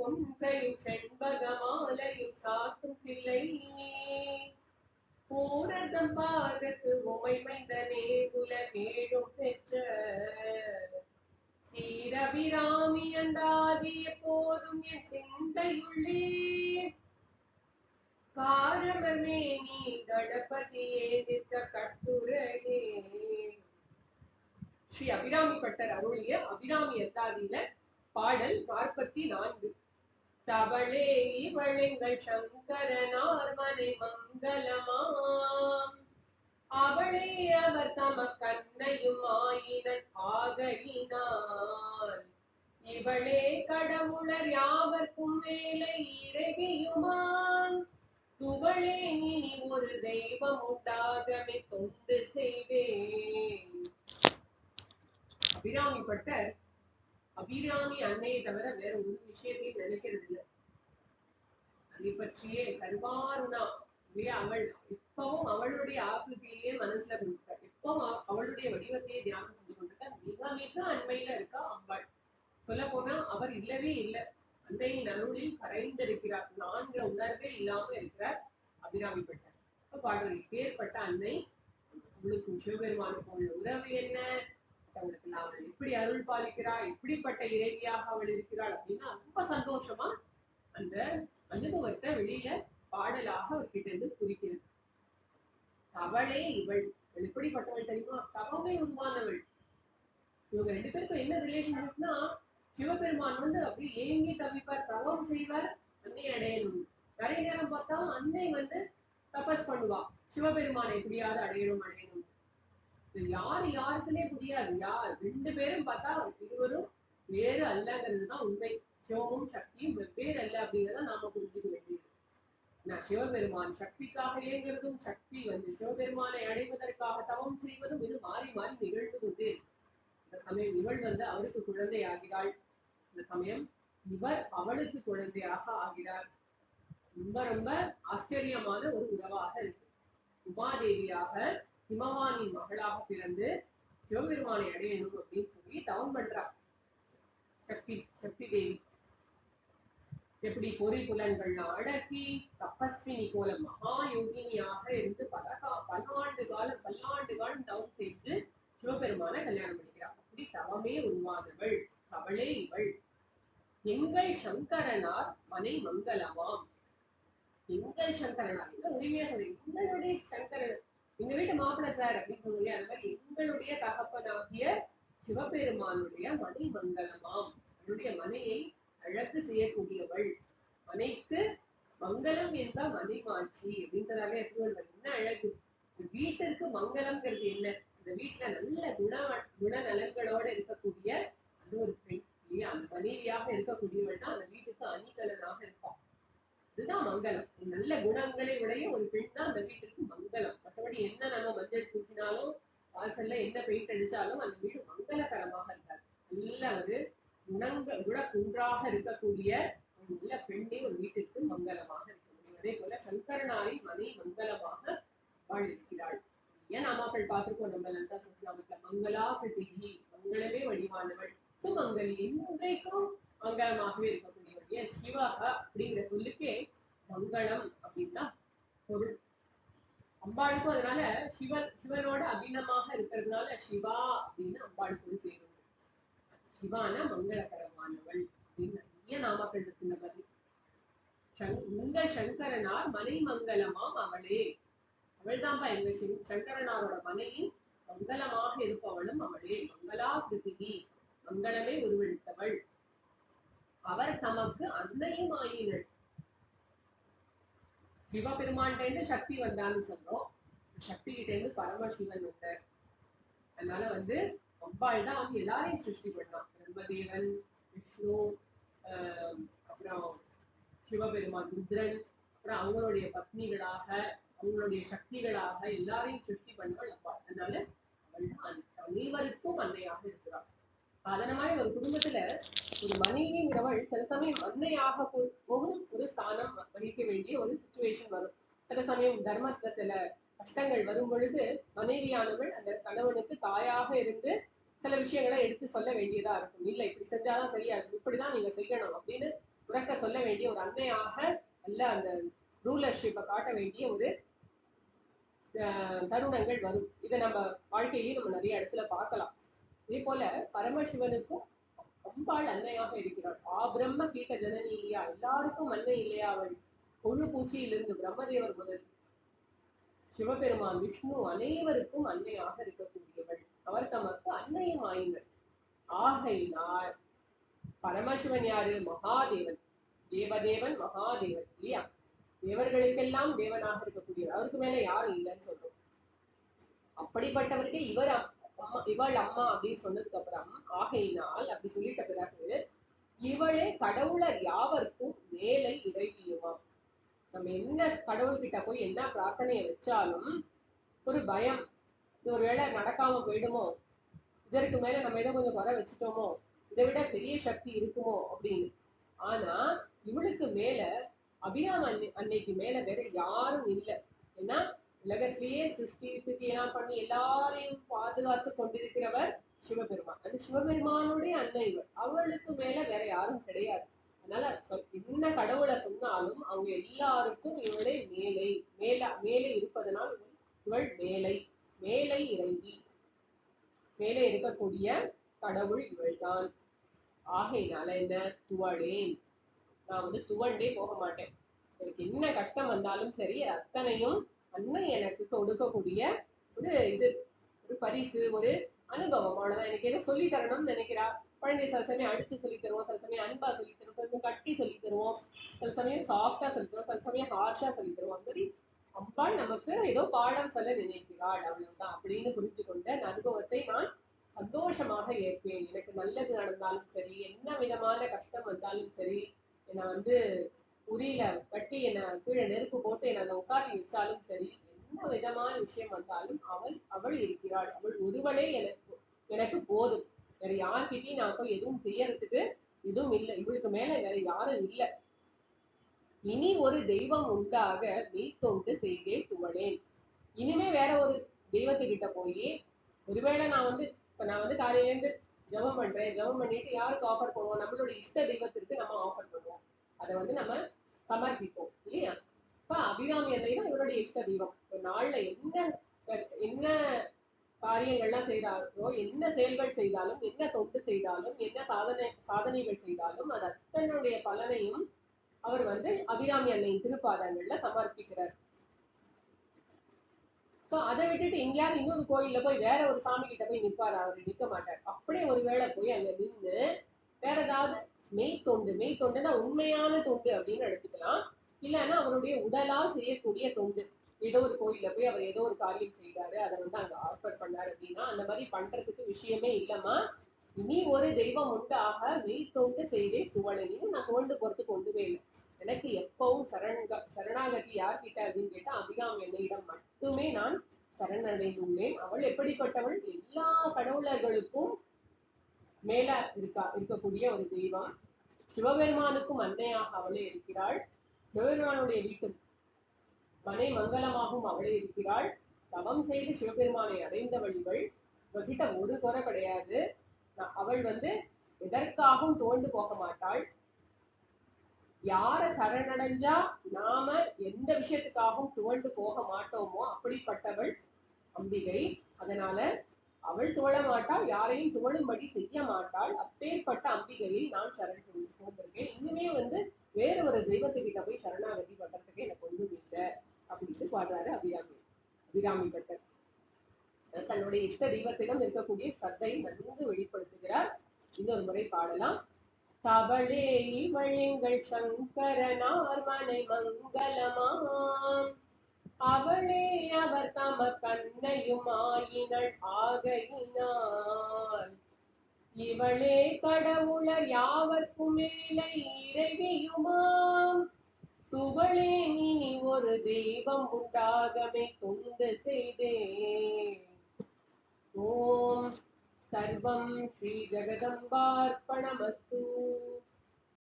கொன்றையும் செண்பகமாலையும் சாத்தும் பிள்ளை பூரதம் பாதத்து உமை மைந்தனே உலகேழும் பெற்ற சீரபிராமி அந்தாதி எப்போதும் என் சிந்தையுள்ளே காரமர்மே நீ கணபதியே நிற்க கட்டுரையே. ஸ்ரீ அபிராமி பட்டர் அருளிய அபிராமி அந்தாதியில பாடல் 44. தவளே இவளெங்கள் சங்கரனார் மனை மங்களமாம் அவளே அவர் தமக்கன்னையும் ஆயினன் ஆகையினான் இவளே கடவுளர் யாவர்க்கும் மேலை இறைவியுமான் துவளே இனி ஒரு தெய்வம் உண்டாகவே தொண்டு செய்வேன். அபிராமி பட்டர் அபிராமி அன்னையை தவிர வேற ஒரு விஷயத்தையும் நினைக்கிறது இல்லை. அதை பற்றியே சர்வாருணா அவள் எப்பவும் அவளுடைய ஆக்கிருத்திலேயே மனசுல கொண்டிருக்க, எப்பவும் அவளுடைய வடிவத்தையே தியானம் செஞ்சு கொண்டிருக்க. மிக மிக அண்மையில இருக்கா அம்பாள். சொல்ல போனா அவர் இல்லவே இல்லை. அன்னையின் அருளில் கரைந்திருக்கிறார். 4 உணர்வே இல்லாம இருக்கிறார் அபிராமி பட்டர். பாடல் பேர்பட்ட அன்னை அவளுக்கு சிவபெருமானுக்கு உள்ள உறவு என்ன, அவளுக்கு அவள் எப்படி அருள் பாலிக்கிறாள், எப்படிப்பட்ட இறைவியாக அவள் இருக்கிறாள் அப்படின்னா ரொம்ப சந்தோஷமா அந்த அனுபவத்தை வெளியில பாடலாக அவர்கிட்ட இருந்து குறிக்கிறது. அவளே இவள் எப்படிப்பட்டவள் தெரியுமா? தவமே உருவானவள். இவங்க 2 பேருக்கும் என்ன ரிலேஷன்ஷிப்னா, சிவபெருமான் வந்து அப்படியே ஏங்கி தவிப்பார், தவம் செய்வார், அன்னை அடையணும். நிறைய நேரம் பார்த்தா அன்னை வந்து தபஸ் பண்ணுவா, சிவபெருமானை எப்படியாவது அடையணும் அடையணும். யாருக்குன்னே புரியாது. 2 பேரும் பார்த்தா இருவரும் வேறு அல்லங்கிறதுதான் உண்மை. சிவமும் சக்தியும் வெவ்வேறு அல்ல அப்படிங்கிறத நாம புரிஞ்சுக்க வேண்டியது. சிவபெருமான் சக்திக்காக இயங்குறதும், சக்தி வந்து சிவபெருமானை அடைவதற்காக தவம் செய்வதும் இது மாறி மாறி நிகழ்ந்து கொண்டே இருக்கு. இந்த சமயம் இவள் வந்து அவருக்கு குழந்தை ஆகிறாள், இந்த சமயம் இவர் அவளுக்கு குழந்தையாக ஆகிறார். ரொம்ப ரொம்ப ஆச்சரியமான ஒரு உறவாக இருக்கு. உமாதேவியாக ஹிமவானின் மகளாக பிறந்து சிவபெருமானை அடையணும் அப்படின்னு சொல்லி தவம் பண்றார் சக்தி தேவி. எப்படி பொறி புலன்கள் அடக்கி தபஸ்வினி போல மகா யோகினியாக இருந்து பல்லாண்டு காலம் தவம் செய்து சிவபெருமானை கல்யாணம் பண்ணிக்கிறார். அப்படி தவமே உருவானவள் அவளே இவள். எங்கள் சங்கரனார் மனை மங்களமாம். எங்கள் சங்கரனார் என்ன உரிமையா சொல்லி, எங்களுடைய சங்கரன், எங்க வீட்டு மாப்பிள்ளை சார் அப்படின்னு சொல்லுங்க. அந்த மாதிரி எங்களுடைய தகப்பனாகிய சிவபெருமானுடைய மனை மங்களமாம். அவருடைய மனையை அழகு செய்யக்கூடியவள். மனைக்கு மங்களம் என்ற மனைமாட்சி அப்படின்றாலே என்ன அழகு. வீட்டிற்கு மங்களம்ங்கிறது என்ன? இந்த வீட்டுல நல்ல குணநலங்களோட இருக்கக்கூடிய அது ஒரு பெண் இல்லையா? அந்த மனைவியாக இருக்கக்கூடியவள் தான் அந்த வீட்டுக்கு அணிகலனாக இருப்பாள். இதுதான் மங்களம். நல்ல குணங்களை உடைய ஒரு பெண் தான் அந்த வீட்டுக்கு மங்களம். மற்றபடி என்ன நம்ம மஞ்சள் பூசினாலும் வாசல்ல என்ன பெயிண்ட் அடிச்சாலும் அந்த வீடு மங்களகரமாக இருக்காது. நல்ல ஒரு குணக்குன்றாக இருக்கக்கூடிய ஒரு நல்ல பெண்ணே ஒரு வீட்டிற்கு மங்களமாக இருக்க முடியும். அதே போல சங்கரனாரின் மனை மங்களமாக வாழ் இருக்கிறாள். ஏன் நாமாக்கள் பார்த்திருக்கோம் நம்ம லலிதா சஹஸ்ரநாமத்துல. மங்களா கிருதிகி, மங்களமே வடிவானவள், சுமங்கலி, இன்றைக்கும் மங்களமாகவே இருக்கக்கூடியவள். ஏன் சிவக அப்படிங்கிற சொல்லுக்கே மங்களம் அப்படின்னா பொருள். அம்பாளுக்கும் அதனால சிவனோட அபிநமாக இருக்கிறதுனால சிவா அப்படின்னு அம்பாளுக்கு ஒரு பேர் உண்டு. சிவான மங்களகரமானவள் அப்படின்னு நிறைய நாமக்கள் இருக்கு. இந்த மாதிரி உங்கள் சங்கரனார் மனை மங்களமாம் அவளே. அவள்தான்பா எங்க சங்கரனாரோட மனையின் மங்களமாக இருப்பவளும் அவளே. மங்களா கிருதிகி, மங்களமே உருவெடுத்தவள். அவர் தமக்கு அன்னையும் ஆயினள். சிவபெருமான்கிட்ட இருந்து சக்தி வந்தான்னு சொல்றோம், சக்தி கிட்ட இருந்து பரமசிவன் வந்தார். அதனால வந்து அம்பாள் தான் வந்து எல்லாரையும் சிருஷ்டி பண்ணான். பிரம்மதேவன், விஷ்ணு, அப்புறம் சிவபெருமான் ருத்ரன், அப்புறம் அவங்களுடைய பத்னிகளாக அவங்களுடைய சக்திகளாக எல்லாரையும் சிருஷ்டி பண்ணவள் அம்பாள். அதனால அவள் தான் அனைவருக்கும் அன்னையாக இருக்கிறாள். சாதாரணமாய் ஒரு குடும்பத்துல ஒரு மனைவிங்கிறவள் சில சமயம் அன்னையாக போகும் ஒரு ஸ்தானம் வகிக்க வேண்டிய ஒரு சிச்சுவேஷன் வரும். சில சமயம் தர்மத்துல சில கஷ்டங்கள் வரும் பொழுது மனைவியானவள் அந்த கணவனுக்கு தாயாக இருந்து சில விஷயங்களை எடுத்து சொல்ல வேண்டியதா இருக்கும். இல்ல இப்படி செஞ்சாதான் சரியா இருக்கும், இப்படிதான் நீங்க செய்யணும் அப்படின்னு உறக்க சொல்ல வேண்டிய ஒரு அன்னையாக அல்ல அந்த ரூலர்ஷிப்பை காட்ட வேண்டிய ஒரு தருணங்கள் வரும். இதை நம்ம வாழ்க்கையிலேயே நம்ம நிறைய இடத்துல பார்க்கலாம். இதே போல பரமசிவனுக்கும் அம்பாள் அன்னையாக இருக்கிறாள். பிரம்ம கீட்ட ஜனனி இல்லையா, எல்லாருக்கும் அன்னை இல்லையா அவள். கொழு பூச்சியிலிருந்து பிரம்மதேவர் முதல் சிவபெருமான் விஷ்ணு அனைவருக்கும் அன்னையாக இருக்கக்கூடியவள். அவர் தமக்கு அன்னையும் ஆயினர். ஆகையினால் பரமசிவன் யாரு? மகாதேவன், தேவதேவன், மகாதேவன் இல்லையா, தேவர்களுக்கெல்லாம் தேவனாக இருக்கக்கூடியவர். அவருக்கு மேல யாரும் இல்லைன்னு சொல்றோம். அப்படிப்பட்டவருக்கு இவர் இவள் அம்மா அப்படின்னு சொன்னதுக்கு அப்புறம் ஆகையினால் அப்படி சொல்லிட்ட பிறகு இவளே கடவுளர் யாவருக்கும் மேலை இறைவியுமாம். நம்ம என்ன கடவுள்கிட்ட போய் என்ன பிரார்த்தனையை வச்சாலும் ஒரு பயம், இது ஒரு வேளை நடக்காம போயிடுமோ, இதற்கு மேல நம்ம ஏதோ கொஞ்சம் குறை வச்சுட்டோமோ, இதை விட பெரிய சக்தி இருக்குமோ அப்படின்னு. ஆனா இவளுக்கு மேல அபிராம அன்னைக்கு மேல வேற யாரும் இல்லை. ஏன்னா உலகத்திலேயே சிருஷ்டி ஸ்திதி எல்லாம் பண்ணி எல்லாரையும் பாதுகாத்து கொண்டிருக்கிறவர் சிவபெருமான். அந்த சிவபெருமானுடைய அன்னை இவர். அவளுக்கு மேல வேற யாரும் கிடையாது. அதனால என்ன கடவுளை சொன்னாலும் அவங்க எல்லாருக்கும் இவளே மேலை மேலே இருப்பதனால் இவள் மேலை மேலை இறங்கி மேலே இருக்கக்கூடிய கடவுள் இவள்தான். ஆகையினால என்ன துவளேன், நான் வந்து துவண்டே போக மாட்டேன். எனக்கு என்ன கஷ்டம் வந்தாலும் சரி அத்தனையும் அன்னை எனக்கு கொடுக்கக்கூடிய ஒரு இது, ஒரு பரிசு, ஒரு அனுபவம், அவ்வளவுதான். எனக்கு எதை சொல்லி தரணும்னு நினைக்கிறா. குழந்தை சில சமயம் அடிச்சு சொல்லி தருவோம், சில சமயம் அன்பா சொல்லி தருவோம், சில சமயம் கட்டி சொல்லி தருவோம், சில சமயம் சாஃப்டா சொல்லி தருவோம், சில சமயம் ஹார்ஷா சொல்லி தருவோம். அந்த மாதிரி அம்பாள் நமக்கு ஏதோ பாடம் சொல்ல நினைக்கிறாள், அவ்வளவுதான் அப்படின்னு புரிஞ்சு கொண்ட அனுபவத்தை நான் சந்தோஷமாக ஏற்பேன். எனக்கு நல்லது நடந்தாலும் சரி, என்ன விதமான கஷ்டம் வந்தாலும் சரி, என்னை வந்து உரியில கட்டி என்ன கீழே நெருப்பு போட்டு என்ன அதை உட்காரி வச்சாலும் சரி, என்ன விதமான விஷயம் வந்தாலும் அவள் இருக்கிறாள். அவள் ஒருவளே எனக்கு போதும். வேற யார்கிட்டையும் நான் போய் எதுவும் செய்யறதுக்கு எதுவும் இல்லை. இவளுக்கு மேல வேற யாரும் இல்லை. இனி ஒரு தெய்வம் உண்டாக மெய்த்தொண்டு செய்தே துவளேன். இனிமே வேற ஒரு தெய்வத்துக்கிட்ட போய் ஒருவேளை நான் வந்து காலையிலேருந்து ஜபம் பண்றேன், ஜபம் பண்ணிட்டு யாருக்கு ஆஃபர் பண்ணுவோம்? நம்மளுடைய இஷ்ட தெய்வத்திற்கு நம்ம ஆஃபர் பண்ணுவோம். அதை வந்து நம்ம சமர்ப்பிப்போம் இல்லையா. இப்ப அபிராமி அன்னை தான் இவருடைய இஷ்ட தெய்வம். ஒரு நாள்ல என்ன காரியங்கள்லாம் செய்யறாரோ, என்ன செயல்கள் செய்தாலும், என்ன தொண்டு செய்தாலும், என்ன சாதனைகள் செய்தாலும் அது அத்தனுடைய பலனையும் அவர் வந்து அபிராமி அன்னையின் திருப்பாதங்கள்ல சமர்ப்பிக்கிறார். அதை விட்டுட்டு எங்கேயாவது இன்னொரு கோயில்ல போய் வேற ஒரு சாமி கிட்ட போய் நிற்பாரு, அவர் நிற்க மாட்டார். அப்படியே ஒரு வேளை போய் அங்க நின்று வேற ஏதாவது மெய் தொண்டுன்னா உண்மையான தொண்டு அப்படின்னு எடுத்துக்கலாம். இல்லைன்னா அவருடைய உடலால் செய்யக்கூடிய தொண்டு. ஏதோ ஒரு கோயில்ல போய் அவர் ஏதோ ஒரு காரியம் செய்தாரு, அதை வந்து அங்க ஆஃபர் பண்ணாரு அப்படின்னா அந்த மாதிரி பண்றதுக்கு விஷயமே இல்லம்மா. இனி ஒரு தெய்வம் உண்டாக மெய் தொண்டு செய்தே துவளனின்னு நான் துவண்டு போறதுக்கு ஒன்றுமே இல்லை. எனக்கு எப்பவும் சரணாகதி யார்கிட்ட அப்படின்னு கேட்டா அபிராமி அன்னையிடம் மட்டுமே நான் சரணடைந்துள்ளேன். அவள் எப்படிப்பட்டவள்? எல்லா கடவுளர்களுக்கும் மேல இருக்கக்கூடிய ஒரு தெய்வம். சிவபெருமானுக்கும் அன்னையாக அவளே இருக்கிறாள். சிவபெருமானுடைய வீட்டு மனை மங்களமாகவும் அவளே இருக்கிறாள். தவம் செய்து சிவபெருமானை அடைந்தவள் இவள். இவகிட்ட ஒரு குறை கிடையாது. அவள் வந்து எதற்காகவும் தோண்டு போக மாட்டாள். யார சரணடைஞ்சா நாம எந்த விஷயத்துக்காகவும் துவண்டு போக மாட்டோமோ அப்படிப்பட்டவள் அம்பிகை. அதனால அவள் துவள மாட்டாள், யாரையும் துவளும்படி செய்ய மாட்டாள். அப்பேற்பட்ட அம்பிகையை நான் சரண் போந்திருக்கேன். இன்னுமே வந்து வேற ஒரு தெய்வத்துக்கிட்ட போய் சரணாகதி பண்றதுக்கு எனக்கு ஒன்றும் இல்லை அப்படின்னு பாடுறாரு அபிராமி பட்டர். தன்னுடைய இஷ்ட தெய்வத்திடம் இருக்கக்கூடிய ஸ்ரத்தை நன்கு வெளிப்படுத்துகிறார். இன்னொரு முறை பாடலாம். தவளே இவள் சங்கரனார் மனை மங்களமாம், அவளே அவர் தம கண்ணையுமாயினள் ஆகையினார், இவளே கடவுளர் யாவர்க்கும் மேலை இறைவியுமாம், துவளே நீ ஒரு தெய்வம் உண்டாகவே தொண்டு செய்தே. ஓம் சர்வம் ஸ்ரீ ஜெகதம்பார்ப்பணமஸ்து.